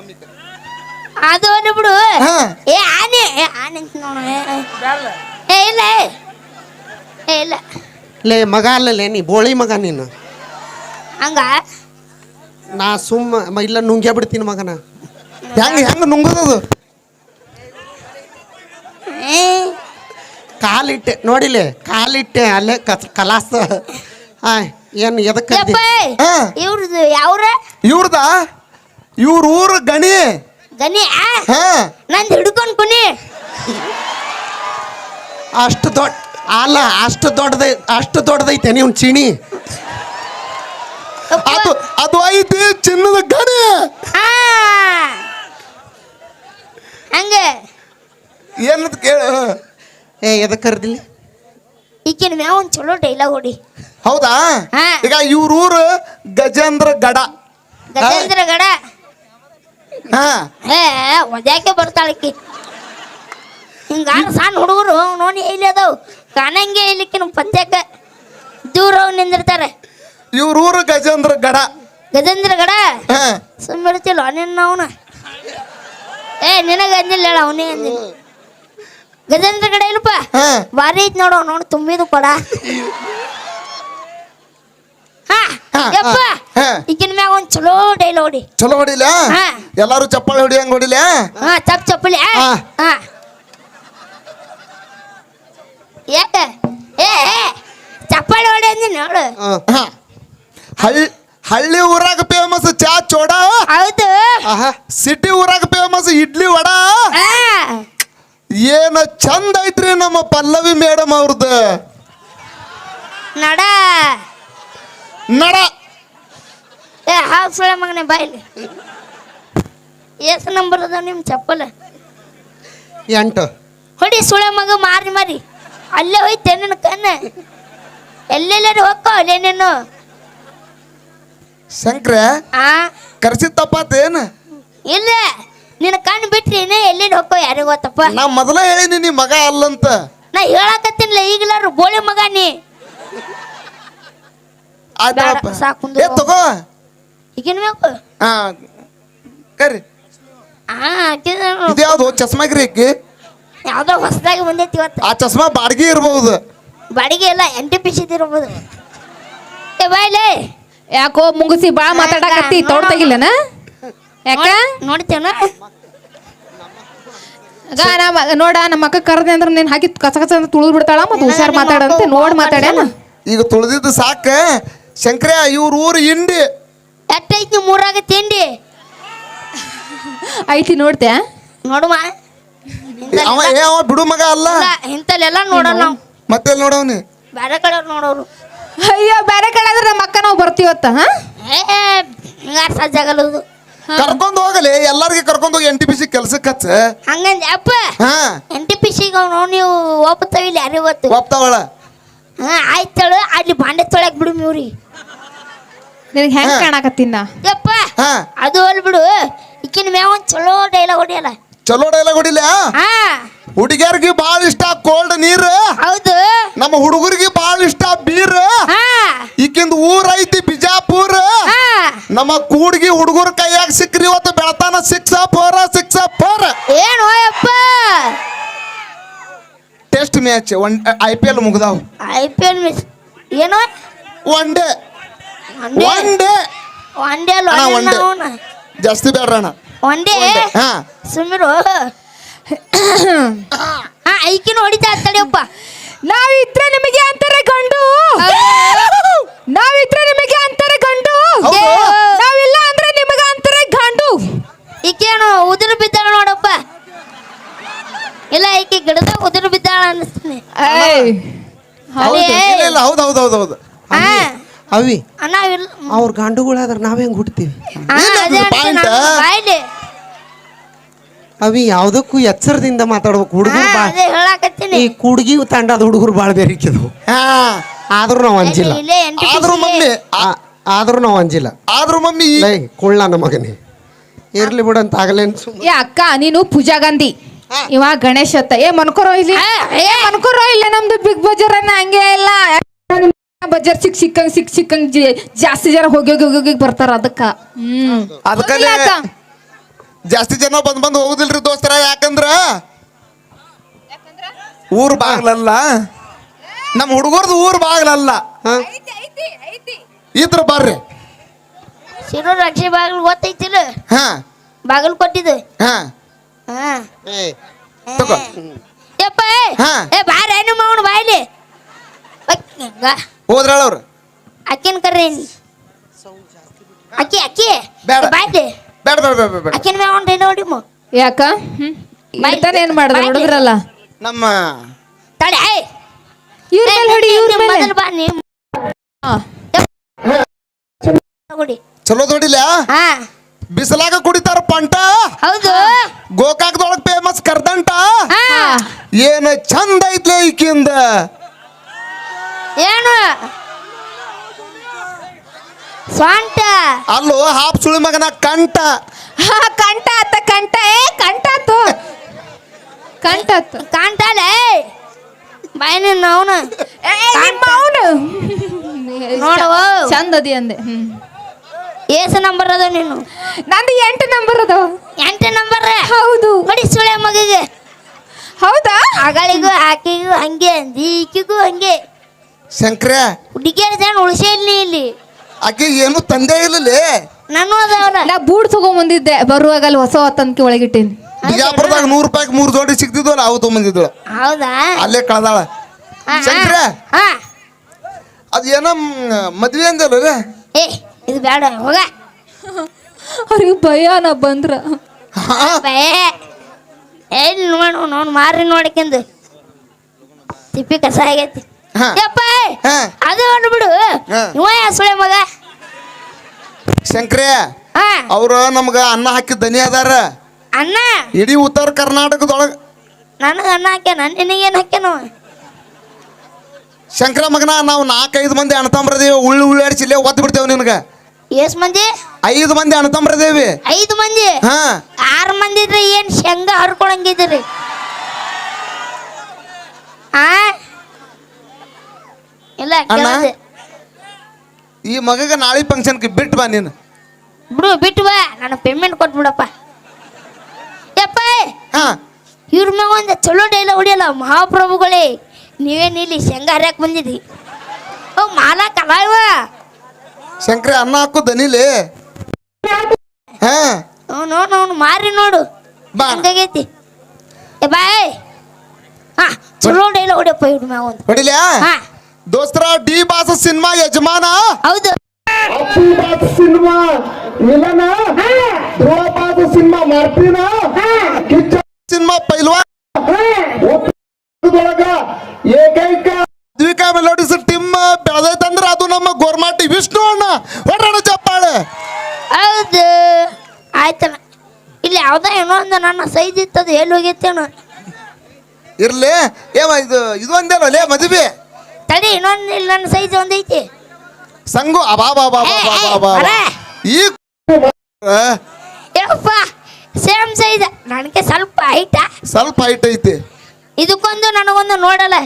ಅದು ಬಿಡು ಹಾ. ಏ ಆನೆ ಅಂತ ನೋಡು ಏ ಇಲ್ಲ ಏ ಇಲ್ಲ ಲೇ ಮಗ ಅಲ್ಲಲೇ ನೀ ಬೋಳಿ ಮಗ ನೀನು ಹಂಗ ನಾ ಇಲ್ಲ ನುಂಗ್ಯ ಬಿಡ್ತೀನಿ ಮಗನ ಹೆಂಗ ನುಂಗದದು ಕಾಲಿಟ್ಟೆ ನೋಡಿಲೆ ಕಾಲಿಟ್ಟೆ ಅಲ್ಲೇ ಕಲಾಸ ಹಾಯ್ ಏನ್ ಎದಕ್ಕೆ ಯಪ್ಪ ಹಾ. ಇವ್ರದ್ದು ಯಾವ್ರ ಇವ್ರದ ಇವ್ರ ಊರು ಗಣಿ. ಗನಿ ಹಾ ನಂದು ಹಿಡ್ಕೊಂಡ್ ಕುನಿ ಅಷ್ಟು ದೊಡ್ಡ ಅಲ್ಲ, ಅಷ್ಟು ದೊಡ್ಡದೈತೆ ನೀವು ಚಿಣಿ. ಅದು ಅದು ಐತಿ ಚಿನ್ನದ ಗಣಿ. ಆ ಹಂಗ ಏನಂತ ಕೇಳ. ಎದಕ್ಕೆ ಕರ್ದಿಲ್ಲ? ಈಕಿನ ಮ್ಯಾವ ಒಂದ್ ಚಲೋ ಡೈಲಾಗ್ ಹೊಡಿ. ಹೌದಾ? ಹಾ. ಈಗ ಇವ್ರ ಊರು ಗಜೇಂದ್ರ ಗಡ. ಗಜೇಂದ್ರ ಗಡ ಹಾ ಏ ಒದ್ಯಾಕೆ ಬರ್ತಾಳಕಿ ಹಿಂಗಾರ ಸಣ್ಣ ಹುಡುಗರು ನೋಡಿ ಎಲ್ಲಿ ಅದಾವ ಕಾಣಂಗೆ ಇಲ್ಲಿಕ್ಕಿನ ಪಂಚಾಕ ದೂರ ಹೋಗಿ ನಿಂದಿರ್ತಾರೆ. ಇವ್ರ ಊರು ಗಜೇಂದ್ರ ಗಡ. ಗಜೇಂದ್ರ ಗಡ ಹಾ ಸುಮ್ಮಿಡ್ತಿಲ್ಲ ನಿನ್ನ ಅವನ ಏ ನಿನಗ ಅಂದಿಲ್ಲ ಹೇಳ ಅವನೇ ಅಂದಿಲ್ಲ. ಗಜೇಂದ್ರ ಗಡ ಇಲ್ಲಪ್ಪ ಹಾ ಭಾರಿ ಐತ್ ನೋಡು ನೋಡು ತುಂಬಿದು ಕೊಡ. ಹಾ ಯಪ್ಪ ಹಾ. ಈಗಿನ ಮ್ಯಾಗ ಒಂದ್ ಚಲೋ ಡೈಲಾಗ್ ಹೊಡಿ. ಚಲೋ ಹೊಡಿಲ. ಹಾ. ಎಲ್ಲಾರು ಚಪ್ಪಾಳೆ ಹೊಡಿಯಂಗ್ ಹೊಡಿಲ. ಹಾ ಚಪ್ಪಲಿ ಹಾ. ಹಾ ಯಾಕ ಏ ಚಪ್ಪಾಳಿ ಹೊಡಿ ಅಂದಿ ನೋಡು. ಹಾ. ಹಳ್ಳಿ ಊರಾಗ ಫೇಮಸ್ ಚಾ ಚೋಡ. ಹೌದು ಆಹಾ, ಸಿಟಿ ಊರಾಗ ಫೇಮಸ್ ಇಡ್ಲಿ ವಡ. ಆ, ಏನ ಚಂದ ಐತ್ರಿ ನಮ್ಮ ಪಲ್ಲವಿ ಮೇಡಮ್ ಅವ್ರದ್ದು ನಡ ನಡ. ಏ ಹಾಫ್ ಸುಳೆ ಮಗನೇ ಬಾಯ್ಲಿ ಎಸ್ ನಂಬರ್ ಅದ ನಿಮ್ ಚಪ್ಪಲ 8. ಹೊಡಿ ಸುಳೆ ಮಗ ಮಾರಿ ಮಾರಿ ಅಲ್ಲೇ ಹೋಯ್ತೆ ನನ್ನ ಕಣ್ಣ ಎಲ್ಲೆಲ್ಲರೂ ಹೋಕ್ಕೋ ಅಲ್ಲೇ ನೀನು. ಶಂಕ್ರ ಆ ಕರ್ಸಿದ್ ತಪ್ಪಾತೇನ? ಇಲ್ಲ ನಿನ್ನ ಕಣ್ಣು ಬಿಟ್ರಿ ಎಲ್ಲೆಲ್ಲಿ ಹೋಕ್ಕೋ ಯಾರಿಗ ಗೊತ್ತಪ್ಪ. ನಾ ಮೊದಲ ಹೇಳಿನಿ ನೀ ಮಗ ಅಲ್ಲಂತ. ನಾ ಹೇಳಕತ್ತೀನಿಲ್ಲ ಈಗಲಾರು ಬೋಳಿ ಮಗ ನೀ. ಆಯ್ತಪ್ಪ. ಬೇಡ, ಸಾಕು ಕುಂದ್ರು. ಏ ತಗೋ. ಈಗಿನ ಬೇಕು ಹಾ ಕರಿ. ಹಾಕಿದ್ರು ಇದ್ಯಾವ್ದು ಚಸ್ಮಾಗ್ರಿ ಅಕ್ಕಿ? ಯಾವ್ದೋ ಹೊಸದಾಗಿ ಬಂದೈತಿ ಇವತ್ತು. ಆ ಚಸ್ಮಾ ಬಾಡಿಗೆ ಇರ್ಬಹುದು. ಬಾಡಿಗೆ ಎಲ್ಲ NTPC-ದಿರ್ಬೋದು. ಏ ಬಾಯ್ಲೆ ಯಾಕೋ ಮುಂಗುಸಿ ಬಾಳ ಮಾತಾಡಕತ್ತಿ ತೋಡ್ ತೆಗಿಲ್ಲನ ಯಾಕ ನೋಡ್ತೇನ ನೋಡ ನಮ್ಮ ಅಕ್ಕ ಕರ್ದೆ ಅಂದ್ರೆ ನೀನ್ ಹಾಕಿ ಕಸ ಕಸ ಅಂತ ತುಳಿದ್ ಬಿಡ್ತಾಳ ಮತ್ತೆ ಹುಷಾರ್ ಮಾತಾಡಂತೆ ನೋಡ್ ಮಾತಾಡ್ಯಾನ. ಈಗ ತುಳಿದಿದ್ದು ಸಾಕ. ಶಂಕ್ರ ಇವ್ರ ಊರು ಇಂಡಿ. ಎಟ್ಟೈತಿ ಮೂರಾಗ ತಿಂಡಿ ಐತಿ ನೋಡ್ತ್ಯಾ ನೋಡುವ ಅವ ಬಿಡು ಮಗ ಅಲ್ಲ. ಇಂತಲ್ಲೆಲ್ಲ ನೋಡೋಣ ನಾವು. ಮತ್ತೆ ನೋಡವ್ನಿ ಬೇರೆ ಕಡೆ ನೋಡೋರು. ಅಯ್ಯೋ ಬೇರೆ ಕಡೆ ಆದ್ರೆ ನಮ್ಮ ಅಕ್ಕ ನಾವು ಬರ್ತೀವತ್ತ ಹಾ ಹಿಂಗಾರ ಸಜ್ಜಾಗಲ್ಲದು ಕರ್ಕೊಂಡ್ ಹೋಗಲಿ. ಎಲ್ಲಾರ್ಗಿ ಕರ್ಕೊಂಡ್ ಹೋಗಿ NTPC ಕೆಲ್ಸಕ್ಕೆ ಹಚ್ಚ. ಹಂಗಂದ ಅಪ್ಪ ಹಾ NTPC-ಗೆ ಅವ್ನು ನೀವು ಒಪ್ಪತ್ತವಿಲ್ಲ ಯಾರು ಗೊತ್ತು. ಒಪ್ತಾವಳ. ಹಾ ಆಯ್ತಳು ಅಲ್ಲಿ ಬಾಂಡೆ ತೊಳಕ್ ಬಿಡು ಇವ್ರಿ. ನಿನಗೆ ಹೆಂಗ್ ಕಾಣಕತ್ತೀನ ಯಪ್ಪ ಹಾ ಅದು ಅಲ್ ಬಿಡು ಈಕಿನ ಮ್ಯಾವ ಒಂದ್ ಚಲೋ ಡೈಲಾಗ್ ಹೊಡಿಯಲ್ಲ. ಚಲೋ ಡೈಲಾಗ್ ಹೊಡಿಲ. ಹಾ ಹುಡುಗಿಯರ್ಗಿ ಬಾಳ ಇಷ್ಟ ಕೋಲ್ಡ್ ನೀರ್. ಹೌದು ನಮ್ಮ ಹುಡುಗರಿಗೆ ಬಾಳ ಇಷ್ಟ ಬೀರ್. ಹಾ ಈಕಿಂದ ಊರ್ ಐತಿ ಬಿಜಾಪುರ. ಹಾ ನಮ್ಮ ಕೂಡ್ಗಿ ಹುಡುಗರ ಕೈಯಾಗ ಸಿಕ್ಕ್ರಿ ಇವತ್ತು ಬೆಳತಾನ 6-4 ಏನು ಯಪ್ಪ test match IPL ಮುಗ್ದಾವ್. IPL miss ಏನೋ ಒನ್ ಡೇ ಒಂದೇ ಅಣ್ಣ, ಒಂದೇ. ಜಾಸ್ತಿ ಬೇಡ್ರಣ. ಒಂದೇ ಹಾ ಸುಮಿರು ಹಾ ಐಕಿನ ಹೊಡಿತಾ ತಡಿಯಪ್ಪ. ನಾವಿದ್ರೆ ನಿಮಗೆ ಅಂತಾರೆ ಗಂಡು ನಾವಿದ್ರೆ ನಿಮಗೆ ಅಂತಾರೆ ಗಂಡು ಹೌದು. ನಾವಿಲ್ಲ ಅಂದ್ರೆ ನಿಮಗೆ ಅಂತಾರೆ ಗಂಡು. ಈಕೇನು ಉದುರು ಬಿದ್ದಾಳ ನೋಡಪ್ಪ. ಇಲ್ಲ ಈಕೆ ಗಿಡದಾಗ ಉದುರು ಬಿದ್ದಾಳ ಅನ್ನಿಸ್ತೀನಿ. ಏಯ್ ಹೌದು. ಇಲ್ಲ, ಇಲ್ಲ, ಹೌದು ಹೌದು ಹೌದು ಹೌದು. ಹಾ ಅವಿ ಅಣ್ಣ ಇಲ್ಲ ಅವ್ರ ಗಂಡುಗಳಾದ್ರೆ ನಾವ್ ಹೆಂಗ್ ಹುಡ್ತೀವಿ? ಇಲ್ಲ, ಅದೇ ಇದು point. ಬಾಯ್ಲಿ ಅವಿ ಯಾವ್ದಕ್ಕೂ ಎಚ್ಚರದಿಂದ ಮಾತಾಡ್ಬೇಕು. ಹುಡುಗರು ಹಾ, ಬಾಳ್ ಅದೇ ಹೇಳಾಕತ್ತೀನಿ. ಈ ಕುಡ್ಗಿ ತಂಡದ ಹುಡುಗರು ಬಾಳ್ ಬೇರಿಕಿದ್ವು. ಹಾ ಆದ್ರೂ ನಾವ್ ಅಂಜಿಲ್ಲ. ಇಲ್ಲೇ NTPC ಆದ್ರೂ ಮಮ್ಮಿ ಆದ್ರೂ ನಾವ್ ಅಂಜಿಲ್ಲ. ಆದ್ರೂ ಮಮ್ಮಿ ಲೈ ಕುಳ್ಳ ನಮ್ಮ ಮಗನೇ ಇರ್ಲಿ ಬಿಡಂತ ಆಗಲೇನ್ ಸುಮ್ಮನೆ. ಏ ಅಕ್ಕ ನೀನು ಪೂಜಾ ಗಾಂಧಿ ಇವ ಗಣೇಶ್ ಅತ್ತ. ಏ ಮನ್ಕೋರೋ ಇಲ್ಲಿ ಮನ್ಕೋರೋ ಇಲ್ಲ ನಮ್ದು ಬಿಗ್ ಬಜಾರ್ ಅನ್ನ ಹಂಗೆ ಇಲ್ಲ ಬಜಾರ್ ಸಿಕ್ಕಂಗ್ ಜಾಸ್ತಿ ಜನ ಹೋಗಿ ಹೋಗಿ ಹೋಗಿ ಬರ್ತಾರ ಅದಕ್ಕ ಅದಕ್ಕಲ್ಲೇ ಹೋಗಿಲ್ಲ ಅಕ್ಕ. ಜಾಸ್ತಿ ಜನ ಬಂದ್ ಹೋಗುದಿಲ್ರಿ ದೋಸ್ತರ. ಯಾಕಂದ್ರ ಊರ್ ಬಾಗ್ಲಲ್ಲ. ನಮ್ಮ ಹುಡುಗರ್ದು ಊರ್ ಬಾಗ್ಲಲ್ಲ. ಇದ್ರ ಬರ್ರಿ. ಶಿರೋ ರಕ್ಷೆ ಬಾಗಿಲು ಗೊತ್ತೈತಿಲ್ಲ ಹಾ ಬಾಗಿಲು ಕೊಟ್ಟಿದ್ದು. ಹಾ ಹಾ ತಗೋ. ಯಪ್ಪ ಹಾ. ಏ ಬಾರ ನಿಮ್ಮ ಅವನು ಬಾಯ್ಲಿ ಹೋದ್ರಳ ಅವ್ರು. ಅಕ್ಕಿನ ಕರ್ರಿ ಅಕ್ಕಿ ಅಕ್ಕಿ ಬೇಡ. ಬಾಯ್ಲಿ ಬೇಡ ಬೇಡ ಬೇಡ ಬೇಡ ಬೇಡ ಅಕ್ಕಿನ ಮ್ಯಾಗ ಒಂದು ನೋಡಿಮು ಯಾಕ ಇರ್ತಾನೆ ಏನ್ ಮಾಡಿದ್ರು ನೋಡಿದ್ರಲ್ಲ ನಮ್ಮ ತಡಿ ಇವ್ರ ಮೇಲೆ ಹೊಡಿ ಇವ್ರ ಮೇಲೆ ಮೊದಲು ಬಾ ನೀ ಹಾ. ಗುಡಿ ಚಲೋ ನೋಡಿಲ್ಲ ಹಾ ಬಿಸಿಲಾಗ ಕುಡಿತಾರ ಪಂಟ ಹೌದು ಗೋಕಾಕದೊಳಗ್ ಫೇಮಸ್ ಕರ್ದಂಟ ಹಾ ಏನ ಚಂದ ಐತ್ಲೆ ಈಕಿಂದ ಏನು ಸ್ವಂಟ ಅಲ್ಲೋ ಹಾಪ್ ಸುಳಿ ಮಗನ ಕಂಟ ಹಾ, ಕಂಠ ಆತ ಕಂಠ ಕಂಠ ಆತು ಕಂಠ ಆತು ಕಾಣ್ತಾಳೆ ಬಾಯ್ ನೀನು ಅವನು ನಿಮ್ಮ ಅವನು ನೋಡು ಚಂದ ಅದಿ ಅಂದೆ ಏಸ ನಂಬರ್ ಅದ ನೀನು ನಂದು 8 ನಂಬರ್ ಅದಾವ 8 ನಂಬರ್ ಹೌದು ಬಡಿ ಸುಳೆ ಮಗಿಗೆ ಹೌದಾ ಅಗಳಿಗೂ ಆಕೆಗೂ ಹಂಗೆ ಅಂದಿ ಈಕಿಗೂ ಹಂಗೆ ಶಂಕ್ರ ಹುಡುಗಿಯರ ಜನ ಉಳಿಸೇ ಇಲ್ಲ ಇಲ್ಲಿ ಆಕೆ ಏನು ತಂದೆ ಇಲ್ಲಲೇ ನಾನು ಅದವಲ್ಲ ನಾ ಬೂಟ್ ತಗೊಂಡ್ ಬಂದಿದ್ದೆ ಬರುವಾಗ ಅಲ್ಲಿ ಹೊಸ ತಂದ್ಕಿ ಒಳಗಿಟ್ಟೇನಿ ಬಿಜಾಪುರದಾಗ 100 ರೂಪಾಯಿಗೆ 3 ಜೋಡಿ ಸಿಗ್ತಿದ್ವಲ್ಲ ಅವು ತೊಗೊಂಬಂದಿದ್ಳು ಹೌದಾ ಅಲ್ಲೇ ಕಳ್ದಾಳ ಶಂಕ್ರ ಹಾ ಅದ್ ಏನೋ ಮದ್ವೆ ಅಂದಲ್ಲ ಏ ಇದು ಬೇಡ ಹೋಗ ಅವ್ರಿಗೆ ಭಯ ನಾ ಬಂದ್ರ ಬೇ ಎಲ್ಲಿ ನೋಡು ನೋಡು ಮಾರಿ ನೋಡಕ್ಕಿಂದು ತಿಪ್ಪಿ ಕಸ ಆಗೈತಿ ಹಾ. ಯಪ್ಪ ಹಾ. ಅದು ಬಿಡು ಹಾ. ಇವ ಸುಳೆ ಮಗ ಶಂಕ್ರ ಹಾ ಅವ್ರ ನಮ್ಗ ಅನ್ನ ಹಾಕಿದ ದನಿ ಅದಾರ ಅಣ್ಣ ಇಡೀ ಉತ್ತರ ಕರ್ನಾಟಕದೊಳಗ ನನಗೆ ಅನ್ನ ಹಾಕ್ಯಾನ ನಿನಗೇನು ಹಾಕ್ಯಾನ ಶಂಕರ ಮಗನ ನಾವು 4-5 ಮಂದಿ ಅಣ್ಣತಂಬ್ರದೇವಿ ಉಳ್ಳಾಡಿಸಿಲ್ಲೇ ಒದ್ದು ಬಿಡ್ತೇವೆ ನಿನಗ ಎಸ್ ಮಂದಿ 5 ಮಂದಿ ಅಣ್ಣತಂಬ್ರದೇವಿ 5 ಮಂದಿ ಹಾ 6 ಮಂದಿ ಇದ್ರೆ ಏನ್ ಶೇಂಗಾ ಹರ್ಕೊಳಂಗಿದ್ರಿ ಆ ಇಲ್ಲ ಅಣ್ಣ? ಕೇಳ್ದೆ. ಈ ಮಗಗ ನಾಳೆ ಫಂಕ್ಷನ್ಗೆ ಬಿಟ್ಟು ಬಾ ನೀನು ಬಿಡು ಬಿಟ್ಟು ಬಾ ನಾನು ಪೇಮೆಂಟ್ ಕೊಟ್ಬಿಡಪ್ಪ ಯಪ್ಪ ಹಾ ಇವ್ರ ಮ್ಯಾಗ ಒಂದು ಚಲೋ ಡೈಲಾಗ್ ಹೊಡಿಯಲ್ಲ ಮಹಾಪ್ರಭುಗಳೇ ನೀವೇನು ಇಲ್ಲಿ ಶೇಂಗಾ ಹರಿಯಕ್ಕೆ ಬಂದಿದ್ರಿ ಓ ಮಾಲಕ್ ಅಲ್ಲ ಇವ ಶಂಕರ ಅನ್ನ ಹಾಕು ದನಿಲಿ ಹಾ ಅವ್ನು ಮಾರಿ ನೋಡು ಬಾ. ಹಂಗಾಗೈತಿ ಏ ಬಾಯ್ ಹಾ ಚಲೋ ಡೈಲಾಗ್ ಹೊಡಿಯಪ್ಪ ಇವ್ರ ಮ್ಯಾಗ ಒಂದು ಹೊಡಿಲ್ಯಾ ಹಾ ದೋಸ್ತರ ಡಿ ಬಾಸ ಸಿನಿಮಾ ಯಜಮಾನ ಹೌದು ಸಿನಿಮಾ ವಿಲನ ಧ್ರುವ ಬಾಸ ಸಿನಿಮಾ ಮಾರ್ತಿನ ಕಿಚ್ಚ ಸಿನಿಮಾ ಪೈಲ್ವಾ ಏಕೈಕ ದ್ವಿಕಾ ಮೆಲೋಡಿಸ್ ಟಿಮ್ ಬೆಳೆದೈತಂದ್ರ ಅದು ನಮ್ಮ ಗೋರ್ಮಾಟಿ ವಿಷ್ಣು ಅಣ್ಣ ಹೊರಣ ಚಪ್ಪಾಳೆ ಹೌದು ಆಯ್ತಣ್ಣ ಇಲ್ಲಿ ಯಾವ್ದೋ ಏನೋ ಒಂದು ನನ್ನ ಸೈಜ್ ಇತ್ತದು ಎಲ್ಲಿ ಹೋಗೈತೇನು ಇರ್ಲಿ ಏವ ಇದು ಒಂದೇನೋ ಲೇ ಮದುವೆ ತಡಿ ಇನ್ನೊಂದು ಇಲ್ಲಿ ನನ್ನ ಸೈಜ್ ಒಂದೈತಿ ಸಂಗು ಅಬಾ ಬಾ ಬಾ ಬಾ ಬಾ ಬಾ ಬಾ ಬರ. ಈ ಯಪ್ಪ ಸೇಮ್ ಸೈಜ್ ನನಗೆ ಸ್ವಲ್ಪ ಐಟಾ ಸ್ವಲ್ಪ ಹೈಟ್ ಐತಿ ಇದಕ್ಕೊಂದು ನನಗೊಂದು ನೋಡಲ್ಲ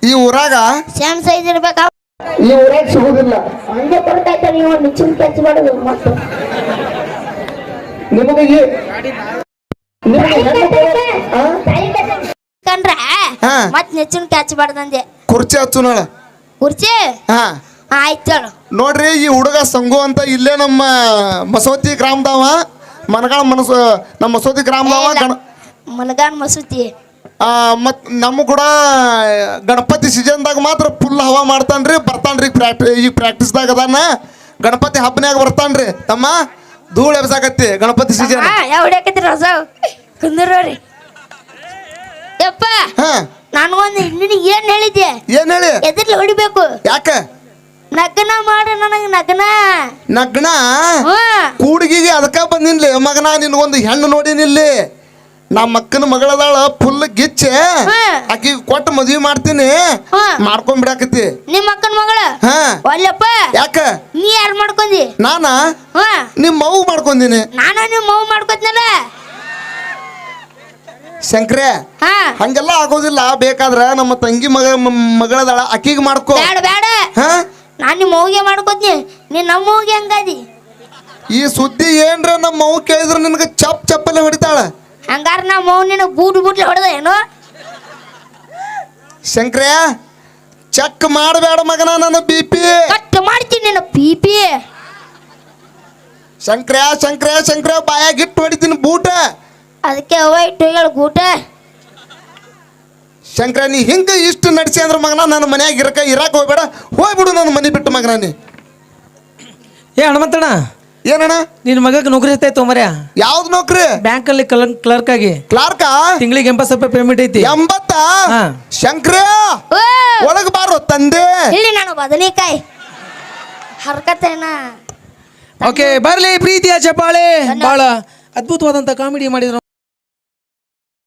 ಈ ಊರಾಗ ಸೇಮ್ ಸೈಜ್ ಇರ್ಬೇಕಾ ಈ ಊರಾಗ ಸಿಗುದಿಲ್ಲ ಹಂಗೆ ಕೊಡ್ತಾಯ್ತ ನೀವು ಮಿಚಿನ್ ಕೆಚ್ಚ ಮಾಡೋದು ಮತ್ತು ನಿಮಗೆ ಕಂಡ್ರ ಹಾ. ಮತ್ ನೆಚ್ಚಿನ ಕ್ಯಾಚ್ ಬಾರ್ದಂದೆ ಕುರ್ಚಿ ಹಚ್ಚು ನೋಡ ಕುರ್ಚಿ ಹಾ ಆಯ್ತು ಹೇಳು ನೋಡ್ರಿ ಈ ಹುಡುಗ ಸಂಗು ಅಂತ ಇಲ್ಲೇ ನಮ್ಮ ಮಸೋತಿ ಗ್ರಾಮದವ ಮನಗಾಳ ನಮ್ಮ ಮಸೋತಿ ಗ್ರಾಮದವ ಮಲಗಾನ್ ಮಸೂತಿ ಮತ್ ನಮ್ಮ ಕೂಡ ಗಣಪತಿ ಸೀಸನ್ದಾಗ ಮಾತ್ರ ಫುಲ್ ಹವಾ ಮಾಡ್ತಾನ್ರಿ ಬರ್ತಾನ್ರಿ ಈಗ ಪ್ರಾಕ್ಟೀಸ್ದಾಗ ಅದಾನ ಗಣಪತಿ ಹಬ್ಬನ್ಯಾಗ ಬರ್ತಾನ್ರಿ ತಮ್ಮ ಧೂಳು ಎಬ್ಸಾಕತ್ತಿ ಗಣಪತಿ ಸೀಸನ್ ಯಾವ ಹೊಡ್ಯಾಕತ್ರಿ ರಸ ಕುಂದ್ರೋರಿ ಯಪ್ಪ ಹಾ ನನಗೊಂದು ನಿನಗೆ ಏನ್ ಹೇಳಿದ್ದೆ ಏನ್ ಹೇಳಿ ಎದ್ರಲ್ಲಿ ಹೊಡಿಬೇಕು ಯಾಕ ನಗ್ನ ಮಾಡು ನನಗೆ ನಗ್ನ ನಗ್ನ ಹ್ಮ್ ಕೂಡಿಗಿಗೆ ಅದಕ್ಕ ಬಂದಿನ್ಲಿ ಮಗನ ನಿನ್ಗೊಂದು ಹೆಣ್ಣು ನೋಡಿನಿಲ್ಲಿ ನಮ್ಮ ಅಕ್ಕನ ಮಗಳದಾಳ ಫುಲ್ ಗಿಚ್ಚೆ ಆಕಿ ಕೊಟ್ಟು ಮದ್ವಿ ಮಾಡ್ತೀನಿ ಮಾಡ್ಕೊಂಡ್ ಬಿಡಾಕತಿ ನಿಮ್ಮ ಅಕ್ಕನ ಮಗಳ ಹಾ ಒಲ್ಲಪ್ಪ ಯಾಕ ನೀ ಯಾರು ಮಾಡ್ಕೊಂಡಿ ನಾನಾ ಹಾ ನಿಮ್ ಮಗು ಮಾಡ್ಕೊಂದಿನಿ ನಾನು ನಿಮ್ಮ ಮಗು ಮಾಡ್ಕೊತ್ನಲ್ಲ ಶಂಕ್ರೆ ಹಾ ಹಂಗೆಲ್ಲ ಆಗೋದಿಲ್ಲ ಬೇಕಾದ್ರ ನಮ್ಮ ತಂಗಿ ಮಗಳದಾಳ ಅಕ್ಕಿಗೆ ಮಾಡ್ಕೋ ಬೇಡ ಬೇಡ ಹಾ ನಾನು ನಿಮ್ಮ ಮಗುಗೆ ಮಾಡ್ಕೊತ್ನಿ ನೀನ್ ನಮ್ಮ ಮಗುಗೆ ಹಂಗಾದಿ ಈ ಸುದ್ದಿ ಏನ್ರ ನಮ್ಮ ಮಗು ಕೇಳಿದ್ರ ನಿನಗೆ ಚಪ್ಪಲೆ ಹೊಡಿತಾಳ ಹಂಗಾರ ನಮ್ಮ ಮಗು ನಿನಗೆ ಬೂಟ್ಲೆ ಹೊಡೆದ ಏನೋ ಶಂಕ್ರೆ ಚೆಕ್ ಮಾಡಬೇಡ ಮಗನ ನನ್ನ BP ಕಟ್ ಮಾಡ್ತೀನಿ ನಿನ್ನ ಪಿ ಶಂಕ್ರೆ ಬಾಯಾಗಿಟ್ಟು ಹೊಡಿತೀನಿ ಬೂಟ ಅದಕ್ಕೆ ಅವ ಇಟ್ಟು ಹೇಳು ಗೂಟ ಶಂಕರ ನೀ ಹಿಂಗೆ ಇಷ್ಟು ನಡ್ಸಿ ಅಂದ್ರೆ ಮಗನ ನನ್ನ ಮನ್ಯಾಗ ಇರಾಕ ಹೋಗ್ಬೇಡ, ಹೋಗ್ಬಿಡು ನನ್ನ ಮನೆ ಬಿಟ್ಟು ಮಗನ ನೀ. ಏ ಹನುಮಂತಣ್ಣ, ಏನಣ್ಣ ನಿನ್ನ ಮಗಕ್ಕೆ ನೌಕರಿ ಐತೆ ಮರ್ಯ. ಯಾವ್ದು ನೌಕರಿ? ಬ್ಯಾಂಕಲ್ಲಿ ಕ್ಲರ್ಕ್ ಆಗಿ ಕ್ಲಾರ್ಕಾ? ತಿಂಗಳಿಗೆ 80 ರೂಪಾಯಿ ಪೇಮೆಂಟ್ ಐತಿ. 80? ಹಾ. ಶಂಕರ ಓ ಒಳಗೆ ಬಾರೋ ತಂದೆ. ಇಲ್ಲಿ ನಾನು ಬದನೆಕಾಯಿ ಹರ್ಕತ್ತೇನ. ಓಕೆ, ಬರ್ಲಿ ಪ್ರೀತಿಯ ಚಪ್ಪಾಳೆ. ಬಹಳ ಅದ್ಭುತವಾದಂತ ಕಾಮಿಡಿ ಮಾಡಿದ್ರು.